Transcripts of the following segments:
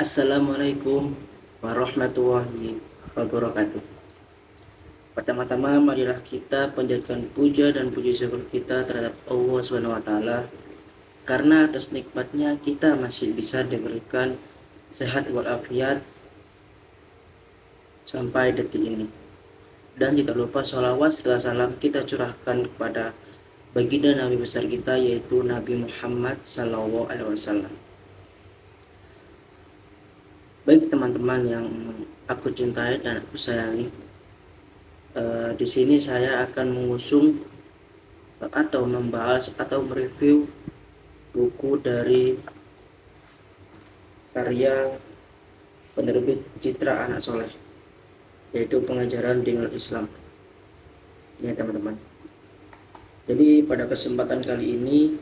Assalamualaikum warahmatullahi wabarakatuh. Pertama-tama marilah kita panjatkan puja dan puji syukur kita terhadap Allah Subhanahu wa taala karena atas nikmatnya kita masih bisa diberikan sehat walafiat sampai detik ini. Dan tidak lupa sholawat serta salam kita curahkan kepada baginda Nabi besar kita, yaitu Nabi Muhammad SAW. Baik teman-teman yang aku cintai dan aku sayangi, di sini saya akan mengusung atau membahas atau mereview buku dari karya penerbit Citra Anak Soleh, yaitu Pengajaran Dinul Islam. Ya teman-teman. Jadi pada kesempatan kali ini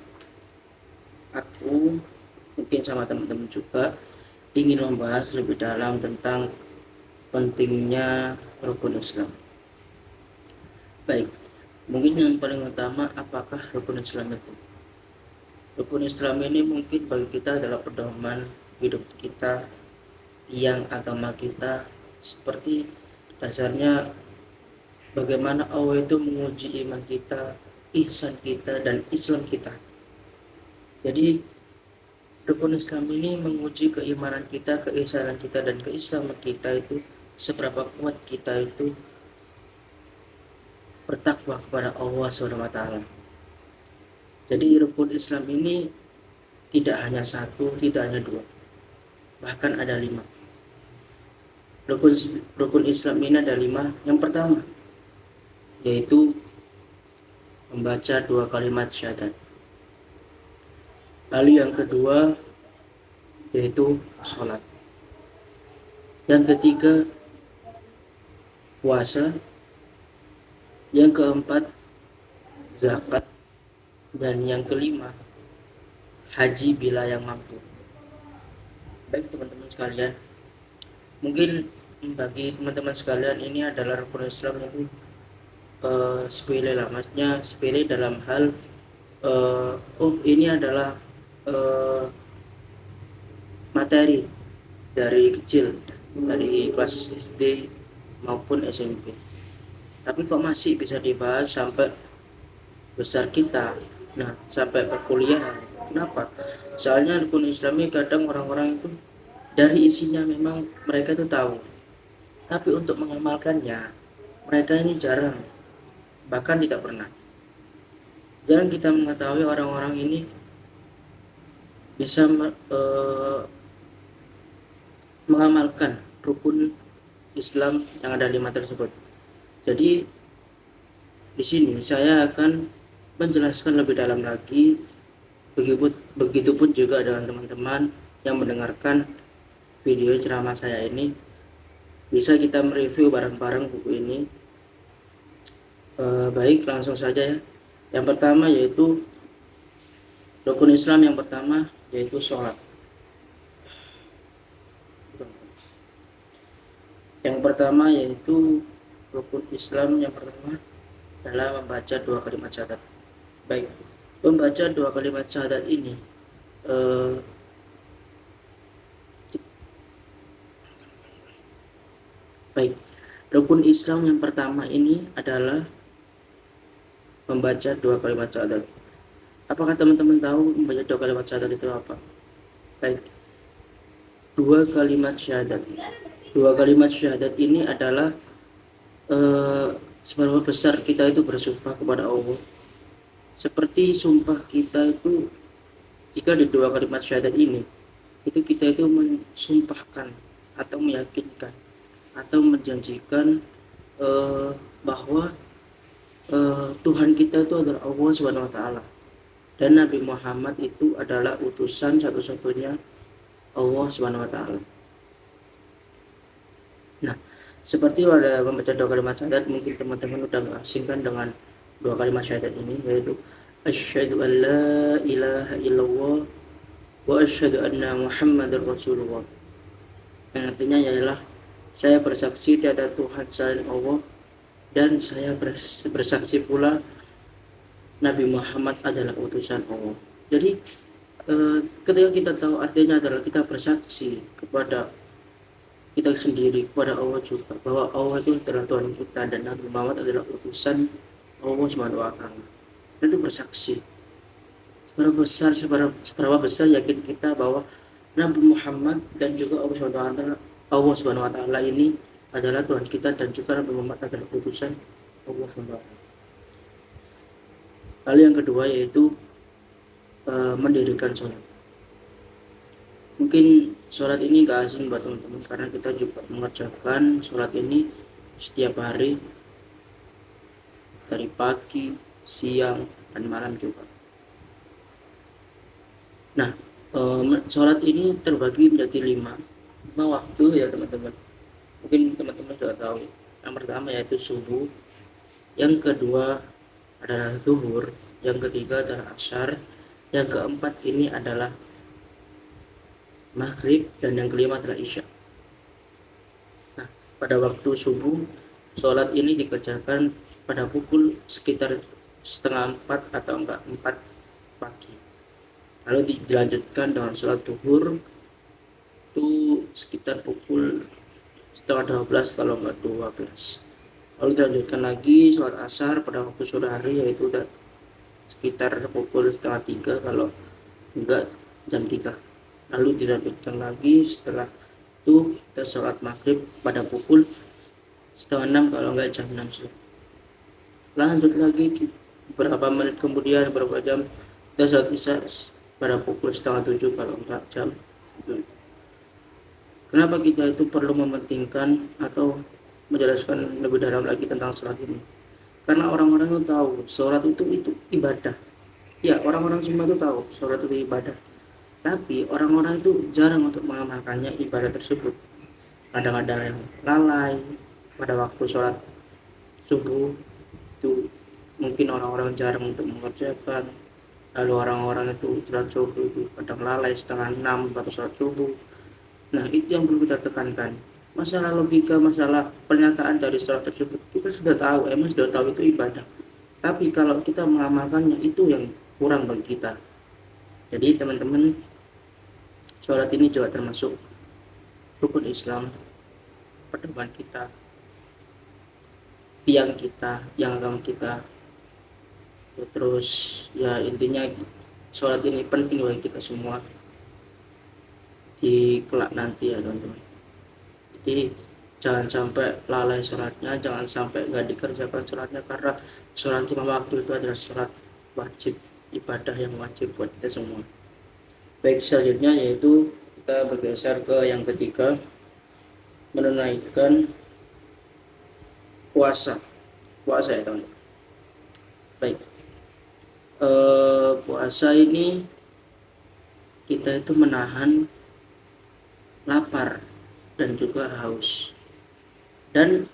aku mungkin sama teman-teman juga ingin membahas lebih dalam tentang pentingnya rukun Islam. Baik, mungkin yang paling utama, apakah rukun Islam itu? Rukun Islam ini mungkin bagi kita adalah pedoman hidup kita, tiang agama kita, seperti dasarnya bagaimana Allah itu menguji iman kita, ihsan kita, dan Islam kita. Jadi rukun Islam ini menguji keimanan kita, keislaman kita, dan keislaman kita itu seberapa kuat kita itu bertakwa kepada Allah SWT. Jadi rukun Islam ini tidak hanya satu, tidak hanya dua, bahkan ada 5. Rukun Islam ini ada 5. Yang pertama yaitu membaca 2 kalimat syahadat. Lalu yang kedua yaitu sholat. Yang ketiga puasa. Yang keempat zakat. Dan yang kelima haji bila yang mampu. Baik teman-teman sekalian, mungkin bagi teman-teman sekalian ini adalah rukun Islam itu sepele lah, maksudnya sepele dalam hal ini adalah materi dari kecil, dari kelas SD maupun SMP, tapi kok masih bisa dibahas sampai besar kita, nah sampai perkuliahan. Kenapa? Soalnya rukun Islam ini kadang orang-orang itu dari isinya memang mereka itu tahu, tapi untuk mengamalkannya mereka ini jarang, bahkan tidak pernah. Jangan kita mengetahui orang-orang ini bisa mengamalkan rukun Islam yang ada 5 tersebut. Jadi di sini saya akan menjelaskan lebih dalam lagi. Begitupun juga dengan teman-teman yang mendengarkan video ceramah saya ini, bisa kita mereview bareng-bareng buku ini. Baik, langsung saja ya. Yang pertama yaitu rukun Islam yang pertama yaitu sholat. Yang pertama yaitu rukun Islam yang pertama adalah membaca 2 kalimat syahadat. Baik, membaca 2 kalimat syahadat ini baik, rukun Islam yang pertama ini adalah membaca 2 kalimat syahadat. Apakah teman-teman tahu membaca 2 kalimat syahadat itu apa? Baik, 2 kalimat syahadat. 2 kalimat syahadat ini adalah seberapa besar kita itu bersumpah kepada Allah. Seperti sumpah kita itu, jika di 2 kalimat syahadat ini, itu kita itu mensumpahkan atau meyakinkan atau menjanjikan bahwa Tuhan kita itu adalah Allah Subhanahu wa taala, dan Nabi Muhammad itu adalah utusan satu-satunya Allah Subhanahu wa taala. Nah, seperti pada membaca 2 kalimat syahadat, mungkin teman-teman sudah asingkan dengan 2 kalimat syahadat ini, yaitu asyhadu an la ilaha illallah wa asyhadu anna Muhammadar Rasulullah. Yang artinya ialah saya bersaksi tiada Tuhan selain Allah, dan saya bersaksi pula Nabi Muhammad adalah utusan Allah. Jadi Ketika kita tahu artinya adalah kita bersaksi kepada kita sendiri, kepada Allah juga, bahwa Allah itu adalah Tuhan kita dan Nabi Muhammad adalah utusan Allah Subhanahu wa taala. Kita itu bersaksi. Seberapa besar yakin kita bahwa Nabi Muhammad dan juga Allah Subhanahu wa taala ini adalah Tuhan kita dan juga Nabi Muhammad adalah utusan Allah Subhanahu wa taala. Lalu yang kedua yaitu mendirikan sholat. Mungkin sholat ini gak asing buat teman-teman karena kita juga mengerjakan sholat ini setiap hari dari pagi, siang, dan malam juga. Nah, sholat ini terbagi menjadi 5 waktu ya teman-teman. Mungkin teman-teman sudah tahu. Yang pertama yaitu subuh, yang kedua adalah zuhur, yang ketiga adalah asyar, yang keempat ini adalah maghrib, dan yang kelima adalah isya. Nah, pada waktu subuh, sholat ini dikerjakan pada pukul sekitar 3:30 atau 4 pagi. Lalu dilanjutkan dengan sholat zuhur itu sekitar pukul 11:30 kalau enggak 12. Lalu dilanjutkan lagi sholat asar pada waktu sore hari yaitu sekitar pukul 2:30 kalau enggak jam 3. Lalu dilanjutkan lagi setelah itu kita sholat maghrib pada pukul 5:30 kalau enggak jam 6. Lanjut lagi beberapa menit kemudian, beberapa jam, kita sholat isya pada pukul 6:30 kalau enggak jam 7. Kenapa kita itu perlu mementingkan atau menjelaskan lebih dalam lagi tentang sholat ini? Karena orang-orang itu tahu sholat itu ibadah. Ya, orang-orang semua itu tahu sholat itu ibadah. Tapi orang-orang itu jarang untuk mengamalkannya ibadah tersebut. Kadang-kadang yang lalai pada waktu sholat subuh itu mungkin orang-orang jarang untuk mengerjakan. Lalu orang-orang itu sholat subuh itu kadang lalai 5:30 baru sholat subuh. Nah, itu yang perlu kita tekankan. Masalah logika, masalah pernyataan dari sholat tersebut kita sudah tahu, sudah tahu itu ibadah. Tapi kalau kita mengamalkannya itu yang kurang bagi kita. Jadi teman-teman, sholat ini juga termasuk rukun Islam, pedoman kita, tiang kita, yang agama kita. Terus ya intinya sholat ini penting bagi kita semua di kelak nanti ya teman-teman. Jadi jangan sampai lalai sholatnya, jangan sampai nggak dikerjakan sholatnya, karena sholat 5 waktu itu adalah sholat wajib, ibadah yang wajib buat kita semua. Baik, selanjutnya yaitu kita bergeser ke yang ketiga, menunaikan puasa ya teman-teman. Baik, puasa ini kita itu menahan lapar dan juga haus, dan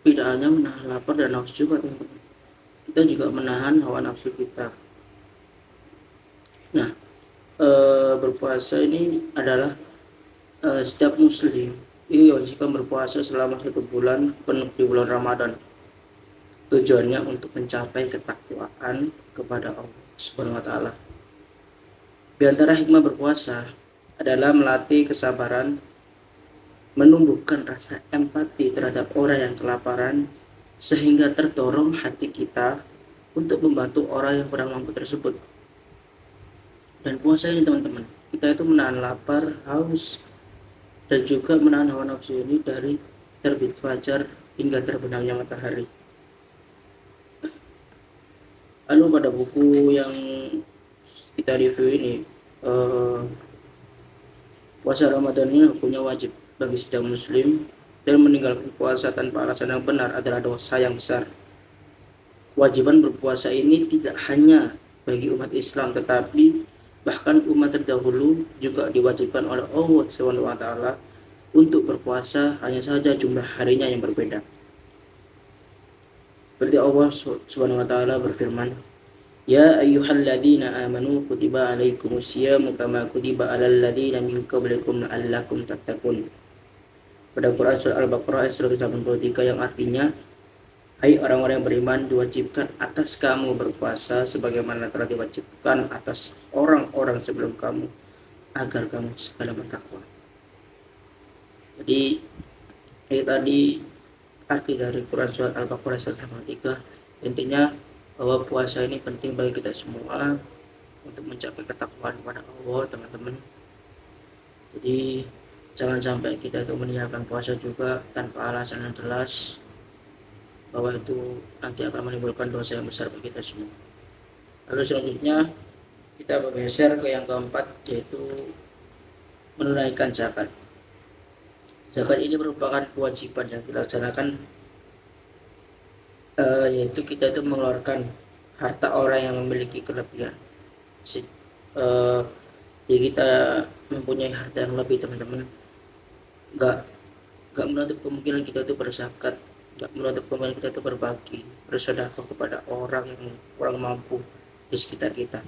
tidak hanya menahan lapar dan haus juga teman-teman, kita juga menahan hawa nafsu kita. Nah, berpuasa ini adalah setiap muslim ini diwajibkan berpuasa selama 1 bulan penuh di bulan Ramadan. Tujuannya untuk mencapai ketakwaan kepada Allah Subhanahu wa taala. Di antara hikmah berpuasa adalah melatih kesabaran, menumbuhkan rasa empati terhadap orang yang kelaparan, sehingga terdorong hati kita untuk membantu orang yang kurang mampu tersebut. Dan puasa ini teman-teman, kita itu menahan lapar, haus, dan juga menahan hawa nafsu ini dari terbit fajar hingga terbenamnya matahari. Lalu pada buku yang kita review ini, puasa Ramadan ini hukumnya wajib bagi setiap muslim, dan meninggalkan puasa tanpa alasan yang benar adalah dosa yang besar. Kewajiban berpuasa ini tidak hanya bagi umat Islam, tetapi bahkan umat terdahulu juga diwajibkan oleh Allah Subhanahu wa taala untuk berpuasa, hanya saja jumlah harinya yang berbeda. Seperti Allah Subhanahu wa taala berfirman, "Ya ayyuhalladzina amanu kutiba alaikumusyiyamu kama kutiba alal ladzina min qablikum la'allakum tattaqun." Pada Quran surah Al-Baqarah ayat 183 yang artinya, Hai orang-orang yang beriman, diwajibkan atas kamu berpuasa sebagaimana telah diwajibkan atas orang-orang sebelum kamu, agar kamu segala bertakwa. Jadi ini tadi arti dari Quran surat Al-Baqarah 183. Intinya bahwa puasa ini penting bagi kita semua untuk mencapai ketakwaan kepada Allah, teman-teman. Jadi jangan sampai kita itu meninggalkan puasa juga tanpa alasan yang jelas, bahwa itu nanti akan menimbulkan dosa yang besar bagi kita semua. Lalu selanjutnya kita bergeser ke yang keempat, yaitu menunaikan zakat. Zakat ini merupakan kewajiban yang dilaksanakan, yaitu kita itu mengeluarkan harta orang yang memiliki kelebihan. Jadi kita mempunyai harta yang lebih, teman-teman, nggak menutup kemungkinan kita itu berzakat, nggak menutup kemungkinan kita itu berbagi, bersedekah kepada orang yang kurang mampu di sekitar kita.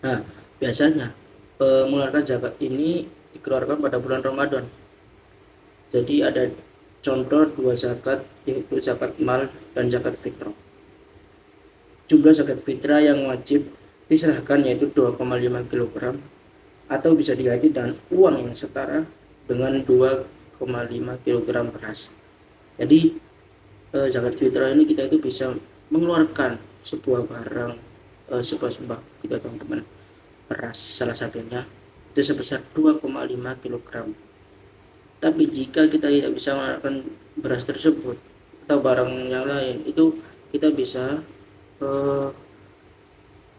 Nah, biasanya mengeluarkan zakat ini dikeluarkan pada bulan Ramadan. Jadi ada contoh dua zakat, yaitu zakat mal dan zakat fitrah. Jumlah zakat fitrah yang wajib diserahkan yaitu 2,5 kg, atau bisa diganti dengan uang yang setara dengan 2,5 kg beras. Jadi zakat fitrah ini kita itu bisa mengeluarkan sebuah barang, sebuah sembako kita, teman-teman, beras salah satunya, itu sebesar 2,5 kg. Tapi jika kita tidak bisa mengeluarkan beras tersebut atau barang yang lain, itu kita bisa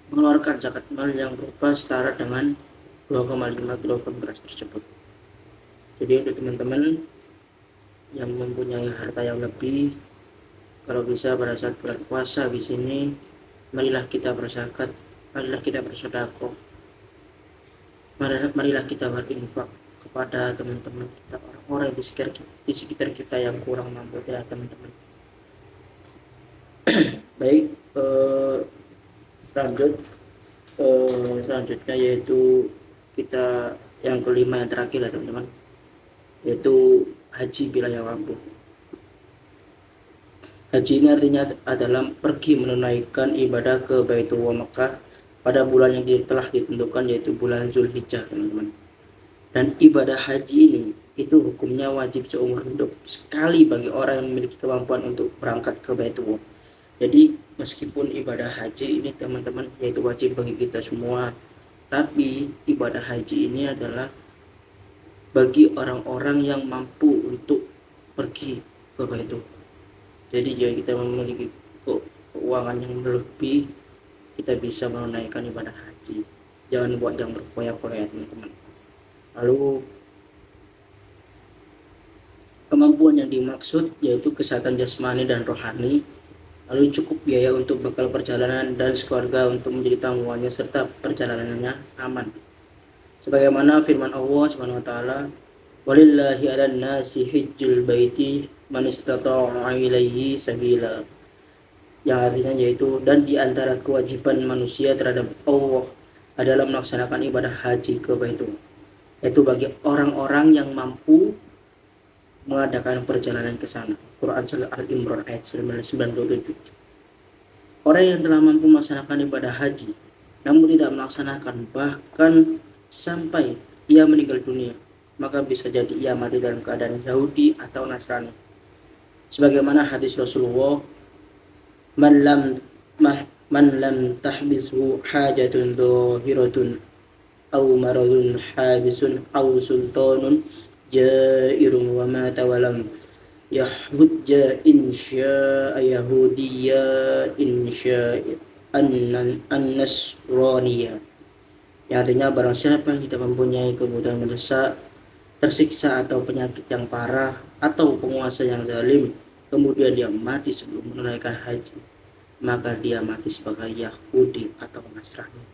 mengeluarkan zakat mal yang berupa setara dengan 2,5 kg beras tersebut. Jadi untuk teman-teman yang mempunyai harta yang lebih, kalau bisa pada saat bulan puasa di sini, marilah kita berzakat, marilah kita bersedekah, marilah kita berinfak kepada teman-teman kita, orang-orang di sekitar kita yang kurang mampu, ya teman-teman. Baik, lanjut. Selanjutnya yaitu kita yang kelima, yang terakhir ya teman-teman, yaitu haji bila yang mampu. Haji ini artinya adalah pergi menunaikan ibadah ke Baitullah Mekah pada bulan yang telah ditentukan, yaitu bulan Zulhijjah, teman-teman. Dan ibadah haji ini itu hukumnya wajib seumur hidup sekali bagi orang yang memiliki kemampuan untuk berangkat ke Baitullah. Jadi meskipun ibadah haji ini, teman-teman, yaitu wajib bagi kita semua, tapi ibadah haji ini adalah bagi orang-orang yang mampu untuk pergi ke Baitullah. Jadi jika kita memiliki keuangan yang lebih, kita bisa menunaikan ibadah haji. Jangan buat yang berfoya-foya, teman-teman. Lalu kemampuan yang dimaksud yaitu kesehatan jasmani dan rohani, lalu cukup biaya untuk bekal perjalanan dan sekeluarga untuk menjadi tanggungannya, serta perjalanannya aman. Sebagaimana firman Allah Subhanahu wa taala, "Walillahi 'alan nasi hajjul baiti man istata'a ilaihi sabila." Yang artinya yaitu, dan di antara kewajiban manusia terhadap Allah adalah melaksanakan ibadah haji ke Baitullah, yaitu bagi orang-orang yang mampu mengadakan perjalanan ke sana. Quran Surah Al-Imran ayat 97. Orang yang telah mampu melaksanakan ibadah haji namun tidak melaksanakan bahkan sampai ia meninggal dunia, maka bisa jadi ia mati dalam keadaan Yahudi atau Nasrani. Sebagaimana hadis Rasulullah, man lam tahbishu hajatun dhahiratun aw maradun habisun aw sultanun jairun wa mata walam yahujja insya'a yahudiyya insya'a an-nasraniyya. Yang artinya, barang siapa yang tidak mempunyai kebutuhan mendesak, tersiksa atau penyakit yang parah, atau penguasa yang zalim, kemudian dia mati sebelum menunaikan haji, maka dia mati sebagai Yahudi atau Nasrani.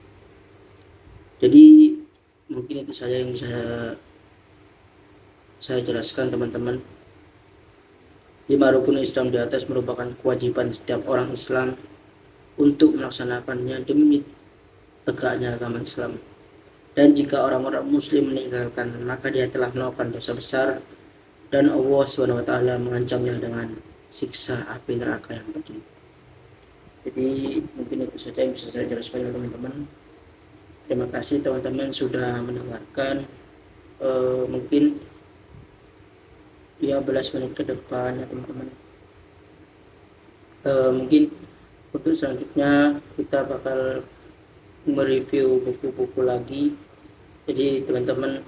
Jadi mungkin itu saja yang bisa saya jelaskan, teman-teman. 5 rukun Islam di atas merupakan kewajiban setiap orang Islam untuk melaksanakannya demi tegaknya agama Islam. Dan jika orang-orang muslim meninggalkan, maka dia telah melakukan dosa besar dan Allah SWT mengancamnya dengan siksa api neraka yang pedih. Jadi mungkin itu saja yang bisa saya jelaskan ya teman-teman. Terima kasih teman-teman sudah mendengarkan. Mungkin 15 menit ke depan ya teman-teman. Mungkin untuk selanjutnya kita bakal mereview buku-buku lagi. Jadi teman-teman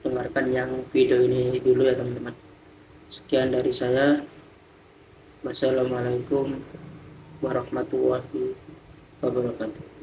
dengarkan yang video ini dulu ya teman-teman. Sekian dari saya. Wassalamualaikum warahmatullahi wabarakatuh.